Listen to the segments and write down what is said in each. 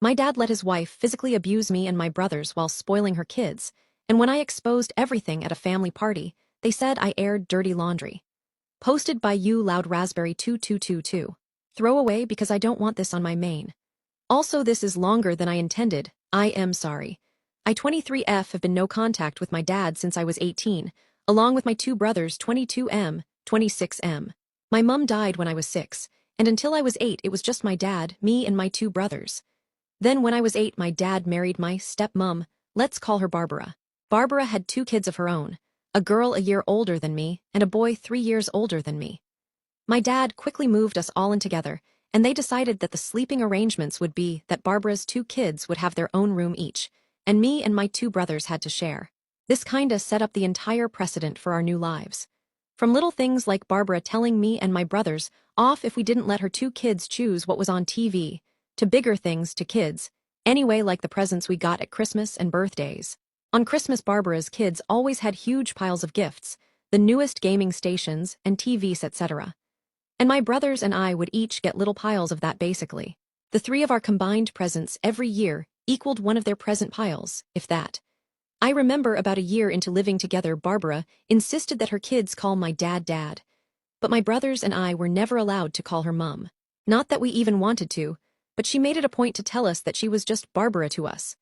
My dad let his wife physically abuse me and my brothers while spoiling her kids, and when I exposed everything at a family party, they said I aired dirty laundry. Posted by you loud raspberry 2222. Throw away because I don't want this on my main. Also, this is longer than I intended. I am sorry. I 23F have been no contact with my dad since I was 18, along with my two brothers 22M, 26M. My mum died when I was 6, and until I was 8 it was just my dad, me and my two brothers. Then when I was 8 my dad married my stepmom, let's call her Barbara. Barbara had two kids of her own, a girl a year older than me and a boy 3 years older than me. My dad quickly moved us all in together, and they decided that the sleeping arrangements would be that Barbara's two kids would have their own room each, and me and my two brothers had to share. This kinda set up the entire precedent for our new lives. From little things like Barbara telling me and my brothers off if we didn't let her two kids choose what was on TV, to bigger things to kids, anyway like the presents we got at Christmas and birthdays. On Christmas Barbara's kids always had huge piles of gifts, the newest gaming stations and TVs etc. And my brothers and I would each get little piles of that basically. The three of our combined presents every year equaled one of their present piles, if that. I remember about a year into living together Barbara insisted that her kids call my dad Dad. But my brothers and I were never allowed to call her Mum. Not that we even wanted to, but she made it a point to tell us that she was just Barbara to us.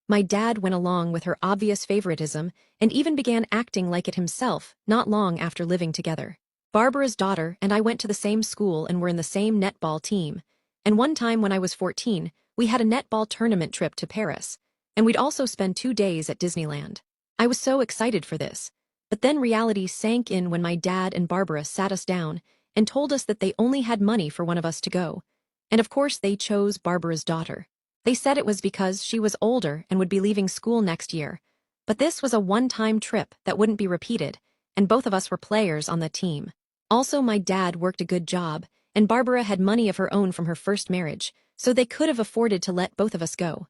My dad went along with her obvious favoritism and even began acting like it himself not long after living together. Barbara's daughter and I went to the same school and were in the same netball team, and one time when I was 14, we had a netball tournament trip to Paris, and we'd also spend 2 days at Disneyland. I was so excited for this, but then reality sank in when my dad and Barbara sat us down and told us that they only had money for one of us to go, and of course they chose Barbara's daughter. They said it was because she was older and would be leaving school next year, but this was a one-time trip that wouldn't be repeated, and both of us were players on the team. Also, my dad worked a good job, and Barbara had money of her own from her first marriage, so they could have afforded to let both of us go.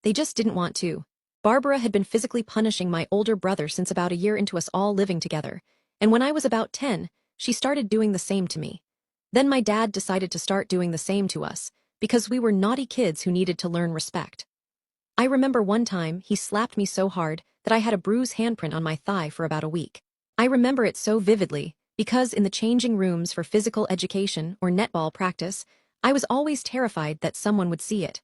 They just didn't want to. Barbara had been physically punishing my older brother since about a year into us all living together, and when I was about 10, she started doing the same to me. Then my dad decided to start doing the same to us, because we were naughty kids who needed to learn respect. I remember one time he slapped me so hard that I had a bruise handprint on my thigh for about a week. I remember it so vividly, because in the changing rooms for physical education or netball practice, I was always terrified that someone would see it.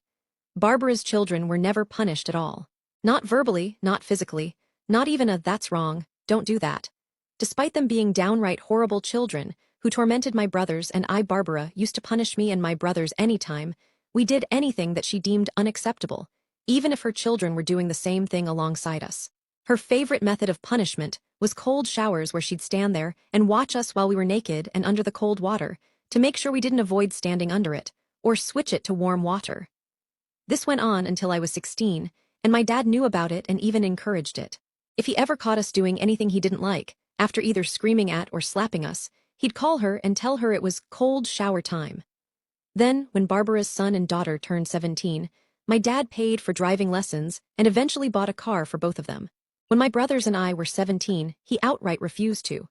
Barbara's children were never punished at all. Not verbally, not physically, not even a "that's wrong, don't do that." Despite them being downright horrible children who tormented my brothers and I, Barbara used to punish me and my brothers anytime we did anything that she deemed unacceptable, even if her children were doing the same thing alongside us. Her favorite method of punishment was cold showers where she'd stand there and watch us while we were naked and under the cold water to make sure we didn't avoid standing under it or switch it to warm water. This went on until I was 16, and my dad knew about it and even encouraged it. If he ever caught us doing anything he didn't like, after either screaming at or slapping us, he'd call her and tell her it was cold shower time. Then, when Barbara's son and daughter turned 17, my dad paid for driving lessons and eventually bought a car for both of them. When my brothers and I were 17, he outright refused to.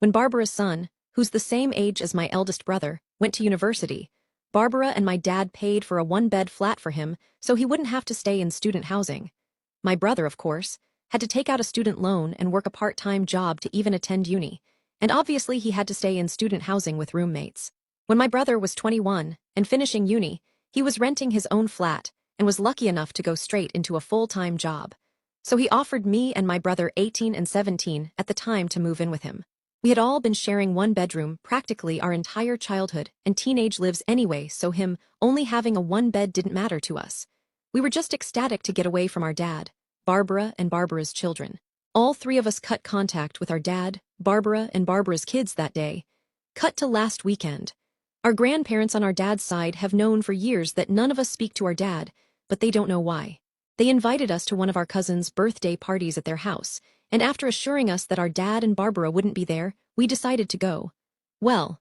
When Barbara's son, who's the same age as my eldest brother, went to university, Barbara and my dad paid for a one-bed flat for him so he wouldn't have to stay in student housing. My brother, of course, had to take out a student loan and work a part-time job to even attend uni, and obviously he had to stay in student housing with roommates. When my brother was 21 and finishing uni, he was renting his own flat and was lucky enough to go straight into a full-time job. So he offered me and my brother 18 and 17 at the time to move in with him. We had all been sharing one bedroom practically our entire childhood and teenage lives anyway, so him only having a one bed didn't matter to us. We were just ecstatic to get away from our dad, Barbara and Barbara's children. All three of us cut contact with our dad, Barbara and Barbara's kids that day. Cut to last weekend. Our grandparents on our dad's side have known for years that none of us speak to our dad, but they don't know why. They invited us to one of our cousins' birthday parties at their house, and after assuring us that our dad and Barbara wouldn't be there, we decided to go. Well,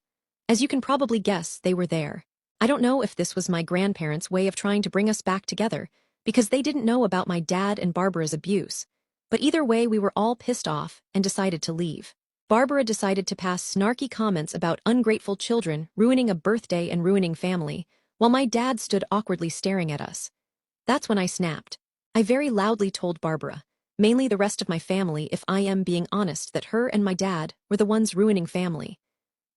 as you can probably guess, they were there. I don't know if this was my grandparents' way of trying to bring us back together, because they didn't know about my dad and Barbara's abuse. But either way, we were all pissed off and decided to leave. Barbara decided to pass snarky comments about ungrateful children ruining a birthday and ruining family, while my dad stood awkwardly staring at us. That's when I snapped. I very loudly told Barbara, mainly the rest of my family if I am being honest, that her and my dad were the ones ruining family.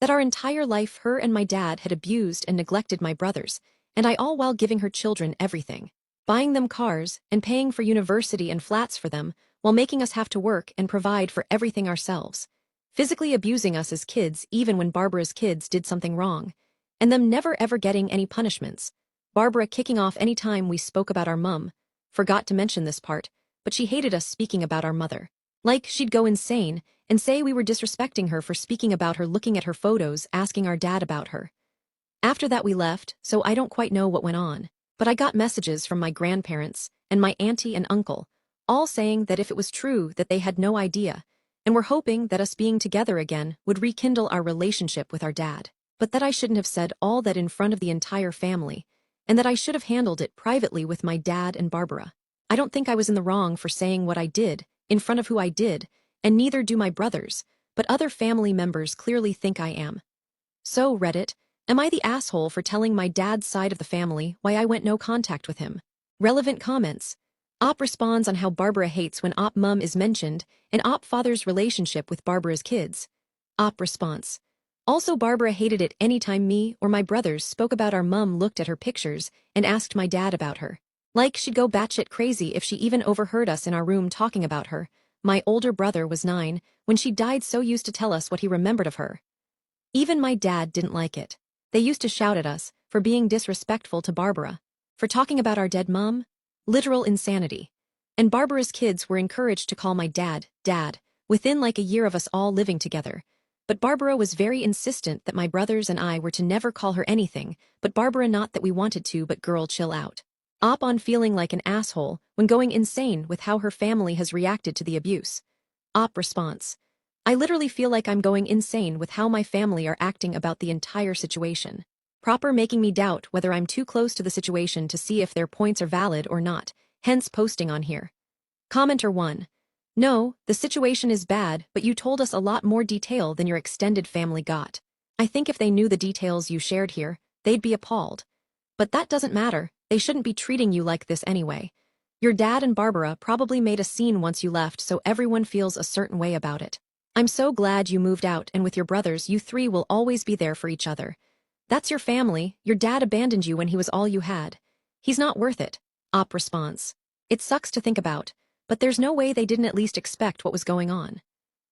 That our entire life her and my dad had abused and neglected my brothers, and I all while giving her children everything. Buying them cars and paying for university and flats for them, while making us have to work and provide for everything ourselves. Physically abusing us as kids even when Barbara's kids did something wrong. And them never ever getting any punishments. Barbara kicking off any time we spoke about our mum. Forgot to mention this part, but she hated us speaking about our mother. Like, she'd go insane and say we were disrespecting her for speaking about her, looking at her photos, asking our dad about her. After that we left, so I don't quite know what went on. But I got messages from my grandparents and my auntie and uncle, all saying that if it was true that they had no idea, and were hoping that us being together again would rekindle our relationship with our dad. But that I shouldn't have said all that in front of the entire family, and that I should have handled it privately with my dad and Barbara. I don't think I was in the wrong for saying what I did, in front of who I did, and neither do my brothers, but other family members clearly think I am. So, Reddit, am I the asshole for telling my dad's side of the family why I went no contact with him? Relevant comments. Op responds on how Barbara hates when Op mum is mentioned, and Op father's relationship with Barbara's kids. Op response. Also, Barbara hated it anytime me or my brothers spoke about our mum, looked at her pictures, and asked my dad about her. Like, she'd go batshit crazy if she even overheard us in our room talking about her. My older brother was 9 when she died, so used to tell us what he remembered of her. Even my dad didn't like it. They used to shout at us for being disrespectful to Barbara, for talking about our dead mum. Literal insanity. And Barbara's kids were encouraged to call my dad, Dad, within like a year of us all living together. But Barbara was very insistent that my brothers and I were to never call her anything, but Barbara, not that we wanted to, but girl, chill out. Op on feeling like an asshole when going insane with how her family has reacted to the abuse. Op response. I literally feel like I'm going insane with how my family are acting about the entire situation. Proper making me doubt whether I'm too close to the situation to see if their points are valid or not, hence posting on here. Commenter 1. No, the situation is bad, but you told us a lot more detail than your extended family got. I think if they knew the details you shared here, they'd be appalled. But that doesn't matter, they shouldn't be treating you like this anyway. Your dad and Barbara probably made a scene once you left, so everyone feels a certain way about it. I'm so glad you moved out, and with your brothers, you 3 will always be there for each other. That's your family. Your dad abandoned you when he was all you had. He's not worth it. Op response. It sucks to think about, but there's no way they didn't at least expect what was going on.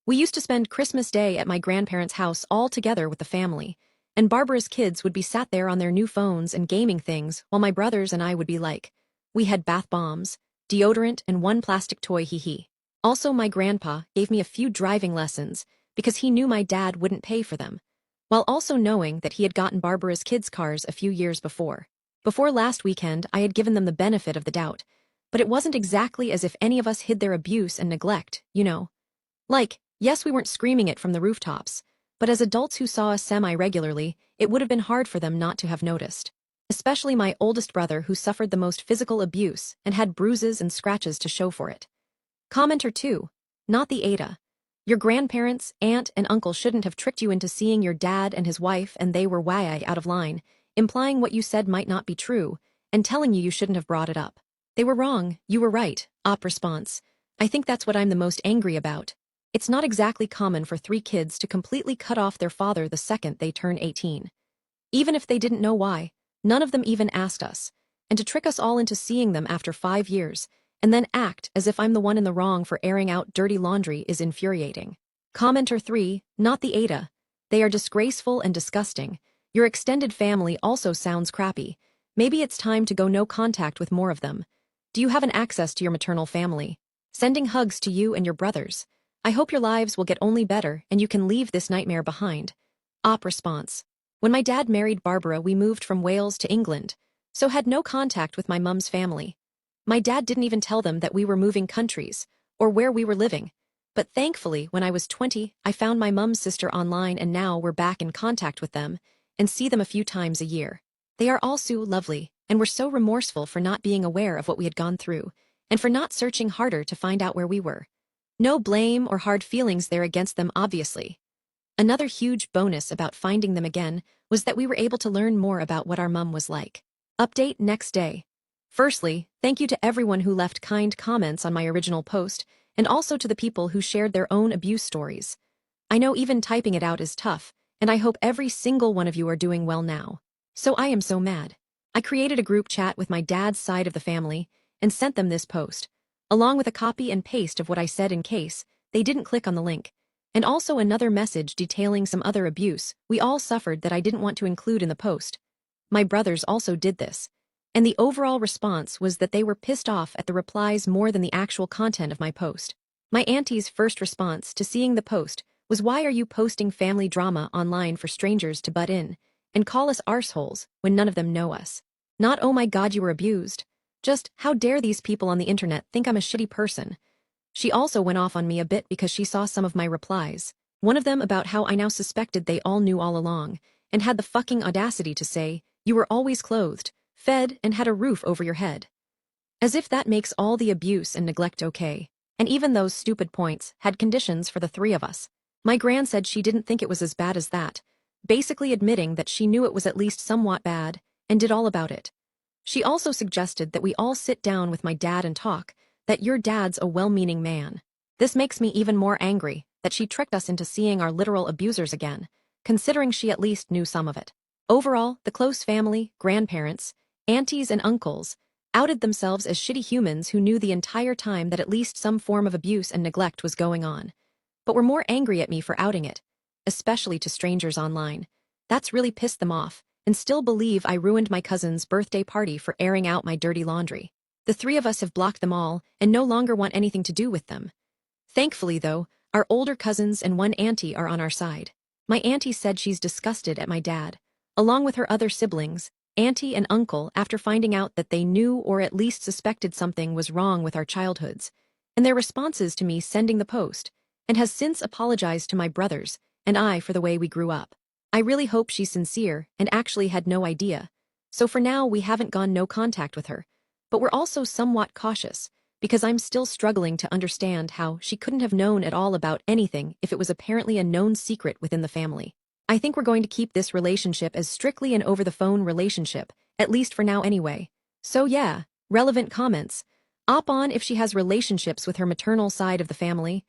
We used to spend Christmas Day at my grandparents' house all together with the family, and Barbara's kids would be sat there on their new phones and gaming things while my brothers and I would be like, we had bath bombs, deodorant, and 1 plastic toy, hee hee. Also, my grandpa gave me a few driving lessons because he knew my dad wouldn't pay for them, while also knowing that he had gotten Barbara's kids' cars a few years before. Before last weekend, I had given them the benefit of the doubt, but it wasn't exactly as if any of us hid their abuse and neglect, you know. Like, yes, we weren't screaming it from the rooftops, but as adults who saw us semi-regularly, it would have been hard for them not to have noticed. Especially my oldest brother, who suffered the most physical abuse and had bruises and scratches to show for it. Commenter 2. Not the Ada. Your grandparents, aunt, and uncle shouldn't have tricked you into seeing your dad and his wife, and they were way out of line, implying what you said might not be true, and telling you shouldn't have brought it up. They were wrong, you were right. Op response. I think that's what I'm the most angry about. It's not exactly common for 3 kids to completely cut off their father the second they turn 18. Even if they didn't know why, none of them even asked us, and to trick us all into seeing them after 5 years, and then act as if I'm the one in the wrong for airing out dirty laundry is infuriating. Commenter 3, not the Ada. They are disgraceful and disgusting. Your extended family also sounds crappy. Maybe it's time to go no contact with more of them. Do you have an access to your maternal family? Sending hugs to you and your brothers. I hope your lives will get only better and you can leave this nightmare behind. Op response. When my dad married Barbara, we moved from Wales to England, so had no contact with my mum's family. My dad didn't even tell them that we were moving countries, or where we were living. But thankfully, when I was 20, I found my mum's sister online, and now we're back in contact with them, and see them a few times a year. They are all so lovely, and were so remorseful for not being aware of what we had gone through, and for not searching harder to find out where we were. No blame or hard feelings there against them, obviously. Another huge bonus about finding them again was that we were able to learn more about what our mum was like. Update next day. Firstly, thank you to everyone who left kind comments on my original post, and also to the people who shared their own abuse stories. I know even typing it out is tough, and I hope every single one of you are doing well now. So I am so mad. I created a group chat with my dad's side of the family and sent them this post, along with a copy and paste of what I said in case they didn't click on the link, and also another message detailing some other abuse we all suffered that I didn't want to include in the post. My brothers also did this, and the overall response was that they were pissed off at the replies more than the actual content of my post. My auntie's first response to seeing the post was, "Why are you posting family drama online for strangers to butt in and call us arseholes when none of them know us? Not, oh my god, you were abused. Just, how dare these people on the internet think I'm a shitty person." She also went off on me a bit because she saw some of my replies. One of them about how I now suspected they all knew all along, and had the fucking audacity to say, "You were always clothed, fed, and had a roof over your head." As if that makes all the abuse and neglect okay. And even those stupid points had conditions for the three of us. My gran said she didn't think it was as bad as that, basically admitting that she knew it was at least somewhat bad, and did all about it. She also suggested that we all sit down with my dad and talk, that your dad's a well-meaning man. This makes me even more angry that she tricked us into seeing our literal abusers again, considering she at least knew some of it. Overall, the close family, grandparents, aunties and uncles, outed themselves as shitty humans who knew the entire time that at least some form of abuse and neglect was going on, but were more angry at me for outing it, especially to strangers online. That's really pissed them off, and still believe I ruined my cousin's birthday party for airing out my dirty laundry. The three of us have blocked them all and no longer want anything to do with them. Thankfully, though, our older cousins and one auntie are on our side. My auntie said she's disgusted at my dad, along with her other siblings, auntie and uncle, after finding out that they knew or at least suspected something was wrong with our childhoods, and their responses to me sending the post, and has since apologized to my brothers and I for the way we grew up. I really hope she's sincere and actually had no idea. So for now, we haven't gone no contact with her, but we're also somewhat cautious, because I'm still struggling to understand how she couldn't have known at all about anything if it was apparently a known secret within the family. I think we're going to keep this relationship as strictly an over-the-phone relationship, at least for now anyway. So yeah, relevant comments. Op on if she has relationships with her maternal side of the family.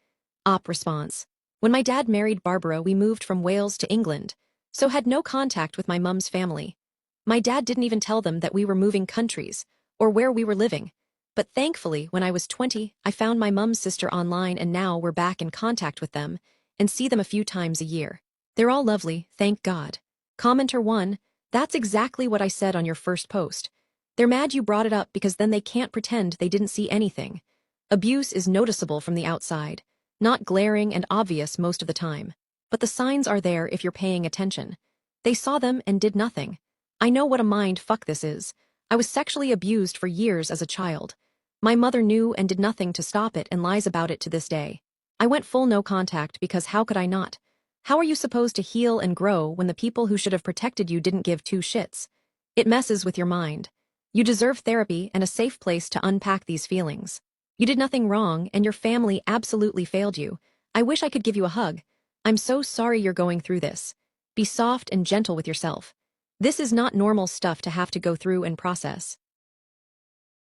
Op response. When my dad married Barbara, we moved from Wales to England, so had no contact with my mum's family. My dad didn't even tell them that we were moving countries, or where we were living. But thankfully, when I was 20, I found my mum's sister online, and now we're back in contact with them and see them a few times a year. They're all lovely, thank God. Commenter 1, that's exactly what I said on your first post. They're mad you brought it up because then they can't pretend they didn't see anything. Abuse is noticeable from the outside, not glaring and obvious most of the time. But the signs are there if you're paying attention. They saw them and did nothing. I know what a mind fuck this is. I was sexually abused for years as a child. My mother knew and did nothing to stop it and lies about it to this day. I went full no contact because how could I not? How are you supposed to heal and grow when the people who should have protected you didn't give two shits? It messes with your mind. You deserve therapy and a safe place to unpack these feelings. You did nothing wrong and your family absolutely failed you. I wish I could give you a hug. I'm so sorry you're going through this. Be soft and gentle with yourself. This is not normal stuff to have to go through and process.